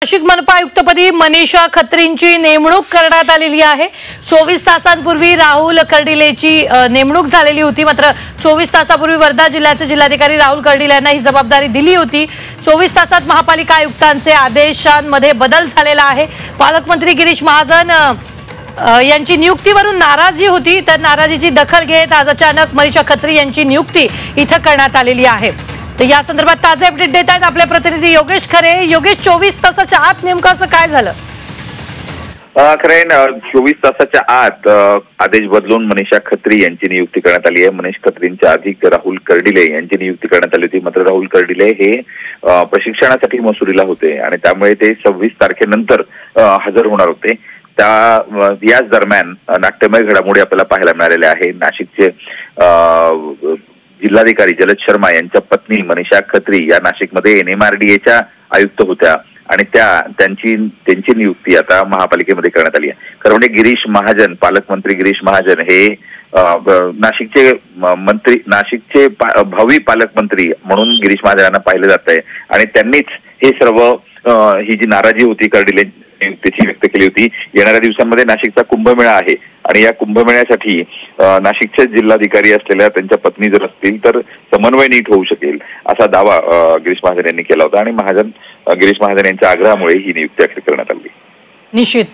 नाशिक मनपा आयुक्तपदी मनीषा खत्रींची नेमणूक करण्यात आलेली आहे। 24 तासांपूर्वी राहुल कर्डिलेची नेमणूक झालेली होती, मात्र 24 तासांपूर्वी वर्धा जिल्ह्याचे जिल्हाधिकारी राहुल कर्डिले यांना ही जबाबदारी दिली होती। 24 तासात महापालिका आयुक्तांचे आदेशांमध्ये बदल झालेला आहे। पालकमंत्री गिरीश महाजन यांची नियुक्तीवरून नाराजी होती, तर नाराजीची दखल घेत आज अचानक मनीषा खत्री यांची नियुक्ती इथं करण्यात आलेली आहे। तर या संदर्भात ताजे अपडेट देत आहेत आपले प्रतिनिधी योगेश खरे। योगेश, 24 तासाच्या आत नेमकं असं काय झालं? खरे 24 तासाच्या आत आदेश बदलून मनीषा खत्री यांची नियुक्ती करण्यात आली आहे। मनीष खत्रींच्या आधी राहुल कर्डिले यांची नियुक्ती करण्यात आली होती, मात्र राहुल कर्डिले हे प्रशिक्षणासाठी मसुरीला होते आणि त्यामुळे ते 26 तारखेनंतर हजर होणार होते। याच दरम्यान नाट्यमय घडामोडी आपल्याला पाहायला मिळालेल्या आहे। नाशिकचे जिल्हाधिकारी जलद शर्मा यांच्या पत्नी मनीषा खत्री या नाशिकमध्ये NMRDAच्या आयुक्त होत्या आणि त्यांची नियुक्ती आता महापालिकेमध्ये करण्यात आली आहे। खरं म्हणजे गिरीश महाजन, पालकमंत्री गिरीश महाजन हे नाशिकचे भावी पालकमंत्री म्हणून गिरीश महाजन यांना पाहिलं जात आहे आणि त्यांनीच हे सर्व ही जी नाराजी होती कर्डिले नियुक्तीची व्यक्त केली होती। येणाऱ्या दिवसांमध्ये नाशिकचा कुंभमेळा आहे आणि या कुंभमेळ्यासाठी नाशिकचे जिल्हाधिकारी असलेल्या त्यांच्या पत्नी जर असतील तर समन्वय नीट होऊ शकेल असा दावा गिरीश महाजन यांनी केला होता आणि गिरीश महाजन यांच्या आग्रहामुळे ही नियुक्ती अखेर करण्यात आली। निश्चित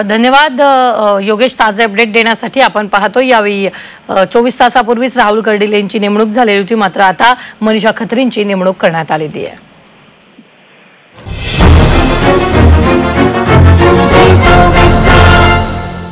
धन्यवाद योगेश, ताजे अपडेट देण्यासाठी। आपण पाहतो यावेळी 24 तासापूर्वीच राहुल कर्डिले यांची नेमणूक झालेली होती, मात्र आता मनीषा खत्रींची नेमणूक करण्यात आलेली आहे।